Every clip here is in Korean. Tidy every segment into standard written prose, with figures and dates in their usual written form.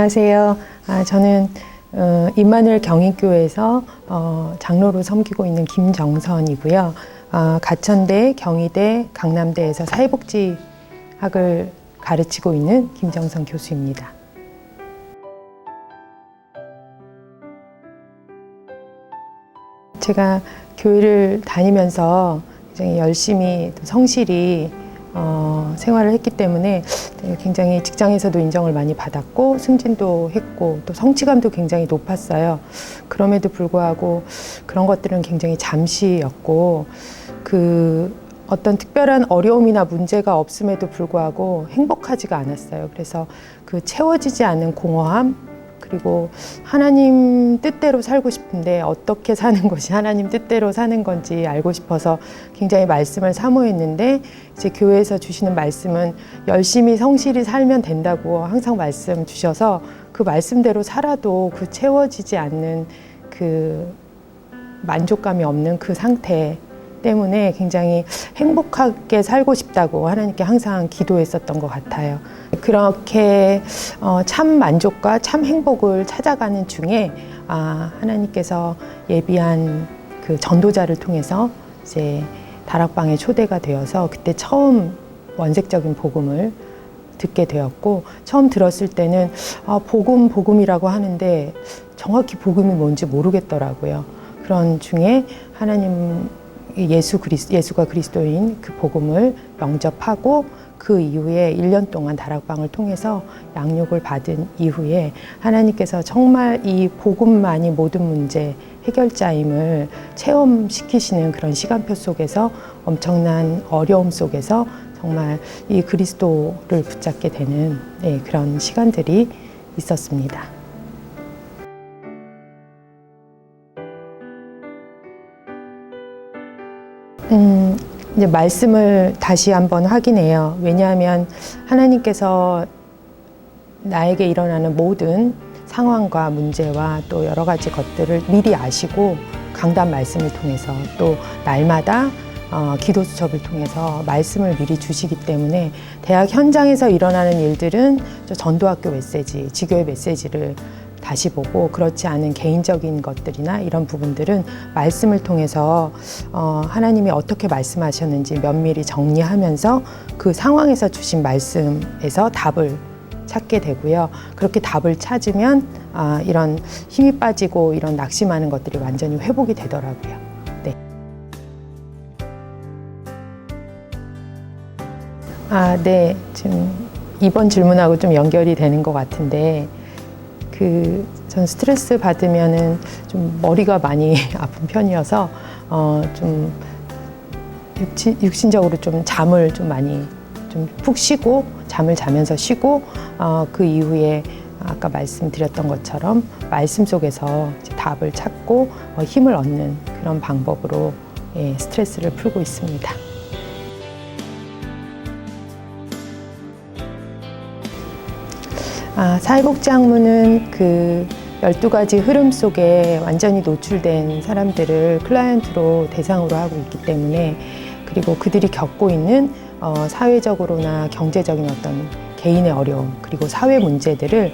안녕하세요. 저는 임마누엘 경인교회에서 장로로 섬기고 있는 김정선이고요. 가천대, 경희대, 강남대에서 사회복지학을 가르치고 있는 김정선 교수입니다. 제가 교회를 다니면서 굉장히 열심히 성실히 생활을 했기 때문에 굉장히 직장에서도 인정을 많이 받았고 승진도 했고 또 성취감도 굉장히 높았어요. 그럼에도 불구하고 그런 것들은 굉장히 잠시였고 어떤 특별한 어려움이나 문제가 없음에도 불구하고 행복하지가 않았어요. 그래서 채워지지 않은 공허함, 그리고 하나님 뜻대로 살고 싶은데 어떻게 사는 것이 하나님 뜻대로 사는 건지 알고 싶어서 굉장히 말씀을 사모했는데, 이제 교회에서 주시는 말씀은 열심히 성실히 살면 된다고 항상 말씀 주셔서 그 말씀대로 살아도 채워지지 않는 만족감이 없는 상태 때문에 굉장히 행복하게 살고 싶다고 하나님께 항상 기도했었던 것 같아요. 그렇게 참 만족과 참 행복을 찾아가는 중에 하나님께서 예비한 전도자를 통해서 이제 다락방에 초대가 되어서 그때 처음 원색적인 복음을 듣게 되었고, 처음 들었을 때는 복음이라고 하는데 정확히 복음이 뭔지 모르겠더라고요. 그런 중에 하나님 예수가 그리스도인 복음을 영접하고 그 이후에 1년 동안 다락방을 통해서 양육을 받은 이후에 하나님께서 정말 이 복음만이 모든 문제 해결자임을 체험시키시는 그런 시간표 속에서 엄청난 어려움 속에서 정말 이 그리스도를 붙잡게 되는 그런 시간들이 있었습니다. 이제 말씀을 다시 한번 확인해요. 왜냐하면 하나님께서 나에게 일어나는 모든 상황과 문제와 또 여러 가지 것들을 미리 아시고 강단 말씀을 통해서 또 날마다 기도 수첩을 통해서 말씀을 미리 주시기 때문에 대학 현장에서 일어나는 일들은 전도학교 메시지, 지교회 메시지를 다시 보고, 그렇지 않은 개인적인 것들이나 이런 부분들은 말씀을 통해서 하나님이 어떻게 말씀하셨는지 면밀히 정리하면서 그 상황에서 주신 말씀에서 답을 찾게 되고요. 그렇게 답을 찾으면 이런 힘이 빠지고 이런 낙심하는 것들이 완전히 회복이 되더라고요. 네. 네. 지금 이번 질문하고 좀 연결이 되는 것 같은데, 전 스트레스 받으면은 좀 머리가 많이 아픈 편이어서 좀 육신적으로 좀 잠을 좀 많이 좀 푹 쉬고, 잠을 자면서 쉬고, 그 이후에 아까 말씀드렸던 것처럼 말씀 속에서 이제 답을 찾고 힘을 얻는 그런 방법으로 스트레스를 풀고 있습니다. 사회복지학문은 12가지 흐름 속에 완전히 노출된 사람들을 클라이언트로 대상으로 하고 있기 때문에, 그리고 그들이 겪고 있는 사회적으로나 경제적인 어떤 개인의 어려움, 그리고 사회 문제들을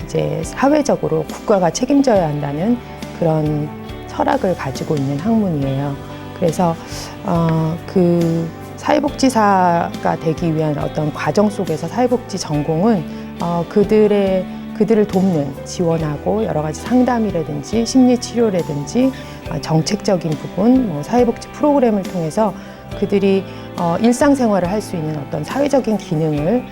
이제 사회적으로 국가가 책임져야 한다는 그런 철학을 가지고 있는 학문이에요. 그래서 사회복지사가 되기 위한 어떤 과정 속에서 사회복지 전공은 그들을 돕는, 지원하고 여러 가지 상담이라든지 심리치료라든지 정책적인 부분, 사회복지 프로그램을 통해서 그들이 일상생활을 할 수 있는 어떤 사회적인 기능을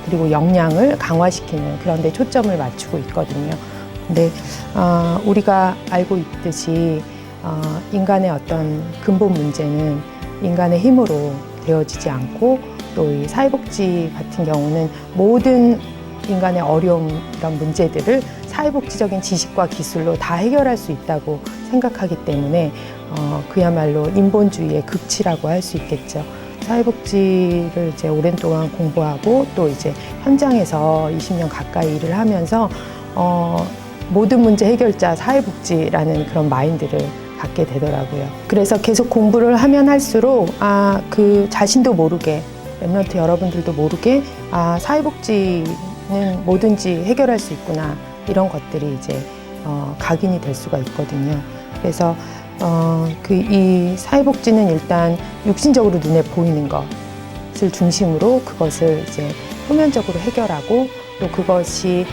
그리고 역량을 강화시키는 그런 데 초점을 맞추고 있거든요. 근데 우리가 알고 있듯이 인간의 어떤 근본 문제는 인간의 힘으로 되어지지 않고, 또 이 사회복지 같은 경우는 모든 인간의 어려움, 이런 문제들을 사회복지적인 지식과 기술로 다 해결할 수 있다고 생각하기 때문에 그야말로 인본주의의 극치라고 할 수 있겠죠. 사회복지를 이제 오랜 동안 공부하고 또 이제 현장에서 20년 가까이 일을 하면서 모든 문제 해결자 사회복지라는 그런 마인드를 갖게 되더라고요. 그래서 계속 공부를 하면 할수록 자신도 모르게, 랩런트 여러분들도 모르게 사회복지 뭐든지 해결할 수 있구나, 이런 것들이 이제 각인이 될 수가 있거든요. 그래서 이 사회복지는 일단 육신적으로 눈에 보이는 것을 중심으로 그것을 이제 표면적으로 해결하고, 또 그것이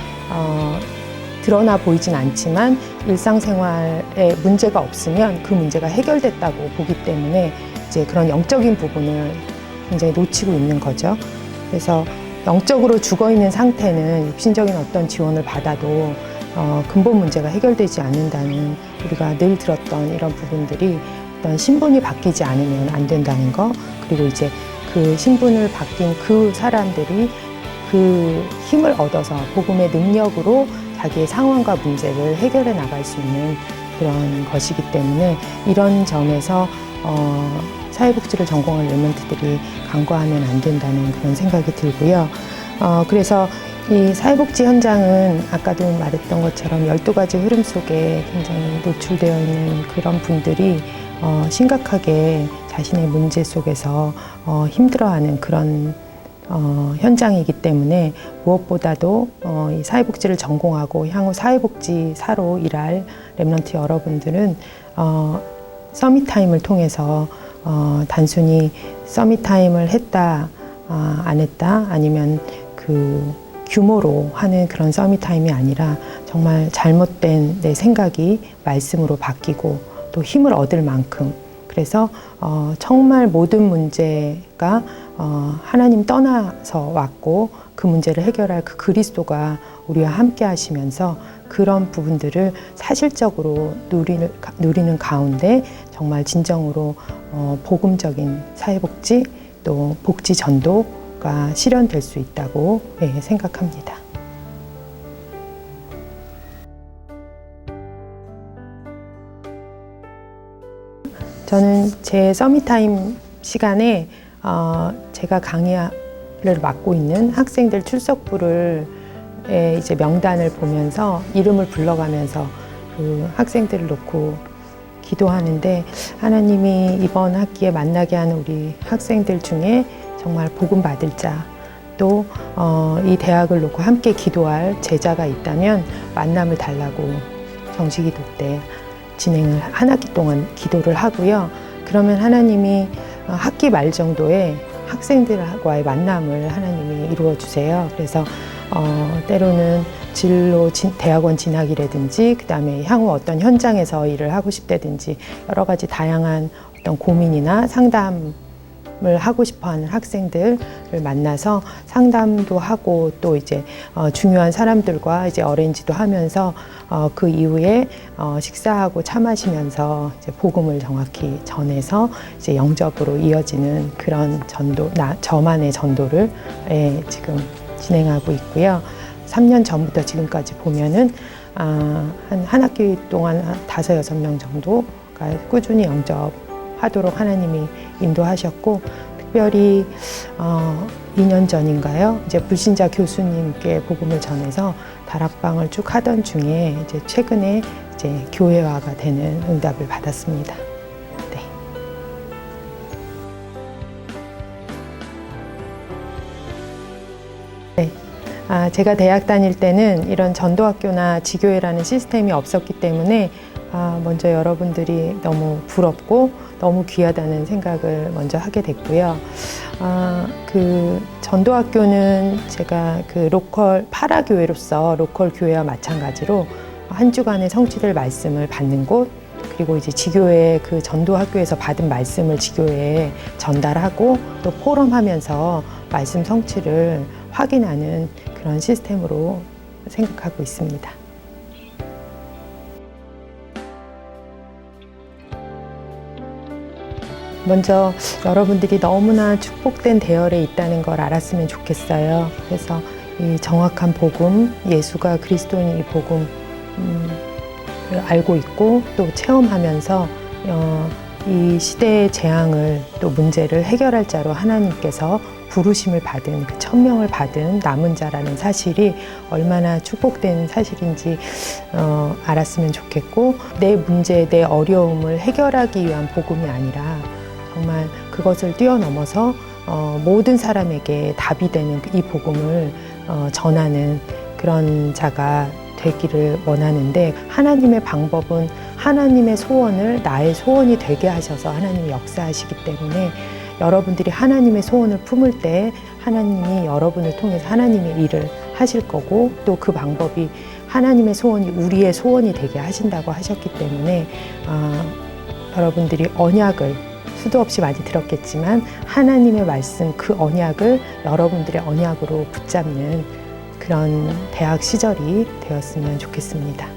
드러나 보이진 않지만 일상생활에 문제가 없으면 그 문제가 해결됐다고 보기 때문에 이제 그런 영적인 부분을 굉장히 놓치고 있는 거죠. 그래서 영적으로 죽어 있는 상태는 육신적인 어떤 지원을 받아도 근본 문제가 해결되지 않는다는, 우리가 늘 들었던 이런 부분들이, 어떤 신분이 바뀌지 않으면 안 된다는 거, 그리고 이제 그 신분을 바뀐 그 사람들이 그 힘을 얻어서 복음의 능력으로 자기의 상황과 문제를 해결해 나갈 수 있는 그런 것이기 때문에, 이런 점에서 사회복지를 전공한 랩런트들이 간과하면 안 된다는 그런 생각이 들고요. 그래서 이 사회복지 현장은 아까도 말했던 것처럼 12가지 흐름 속에 굉장히 노출되어 있는 그런 분들이 심각하게 자신의 문제 속에서 힘들어하는 그런 현장이기 때문에, 무엇보다도 이 사회복지를 전공하고 향후 사회복지사로 일할 랩런트 여러분들은 서밋타임을 통해서 단순히 서밋타임을 했다, 안 했다, 아니면 그 규모로 하는 그런 서밋타임이 아니라 정말 잘못된 내 생각이 말씀으로 바뀌고 또 힘을 얻을 만큼, 그래서 정말 모든 문제가 하나님 떠나서 왔고 그 문제를 해결할 그 그리스도가 우리와 함께 하시면서 그런 부분들을 사실적으로 누리는 가운데 정말 진정으로 복음적인 사회복지, 또 복지 전도가 실현될 수 있다고 생각합니다. 저는 제 서밋타임 시간에 제가 강의를 맡고 있는 학생들 출석부를 이제 명단을 보면서 이름을 불러가면서 그 학생들을 놓고 기도하는데, 하나님이 이번 학기에 만나게 하는 우리 학생들 중에 정말 복음 받을 자, 또 이 대학을 놓고 함께 기도할 제자가 있다면 만남을 달라고 정시기도 때 진행을 한 학기 동안 기도를 하고요. 그러면 하나님이 학기 말 정도에 학생들과의 만남을 하나님이 이루어 주세요. 그래서 때로는 진로 대학원 진학이라든지, 그 다음에 향후 어떤 현장에서 일을 하고 싶다든지, 여러 가지 다양한 어떤 고민이나 상담을 하고 싶어하는 학생들을 만나서 상담도 하고, 또 이제 중요한 사람들과 이제 어레인지도 하면서 그 이후에 식사하고 차 마시면서 이제 복음을 정확히 전해서 이제 영접으로 이어지는 그런 전도, 저만의 전도를 지금 진행하고 있고요. 3년 전부터 지금까지 보면은 한 학기 동안 5, 6명 정도가 꾸준히 영접하도록 하나님이 인도하셨고, 특별히 2년 전인가요? 이제 불신자 교수님께 복음을 전해서 다락방을 쭉 하던 중에 이제 최근에 이제 교회화가 되는 응답을 받았습니다. 네. 제가 대학 다닐 때는 이런 전도학교나 지교회라는 시스템이 없었기 때문에 먼저 여러분들이 너무 부럽고 너무 귀하다는 생각을 먼저 하게 됐고요. 그 전도학교는 제가 그 로컬 파라교회로서 로컬 교회와 마찬가지로 한 주간의 성취될 말씀을 받는 곳, 그리고 이제 지교회 그 전도학교에서 받은 말씀을 지교회에 전달하고 또 포럼하면서 말씀 성취를 확인하는 그런 시스템으로 생각하고 있습니다. 먼저 여러분들이 너무나 축복된 대열에 있다는 걸 알았으면 좋겠어요. 그래서 이 정확한 복음, 예수가 그리스도인 이 복음을 알고 있고 또 체험하면서 이 시대의 재앙을, 또 문제를 해결할 자로 하나님께서 부르심을 받은, 그 천명을 받은 남은 자라는 사실이 얼마나 축복된 사실인지 알았으면 좋겠고, 내 문제, 내 어려움을 해결하기 위한 복음이 아니라 정말 그것을 뛰어넘어서 모든 사람에게 답이 되는 이 복음을 전하는 그런 자가 되기를 원하는데, 하나님의 방법은 하나님의 소원을 나의 소원이 되게 하셔서 하나님이 역사하시기 때문에 여러분들이 하나님의 소원을 품을 때 하나님이 여러분을 통해서 하나님의 일을 하실 거고, 또 그 방법이 하나님의 소원이 우리의 소원이 되게 하신다고 하셨기 때문에 여러분들이 언약을 수도 없이 많이 들었겠지만 하나님의 말씀, 그 언약을 여러분들의 언약으로 붙잡는 그런 대학 시절이 되었으면 좋겠습니다.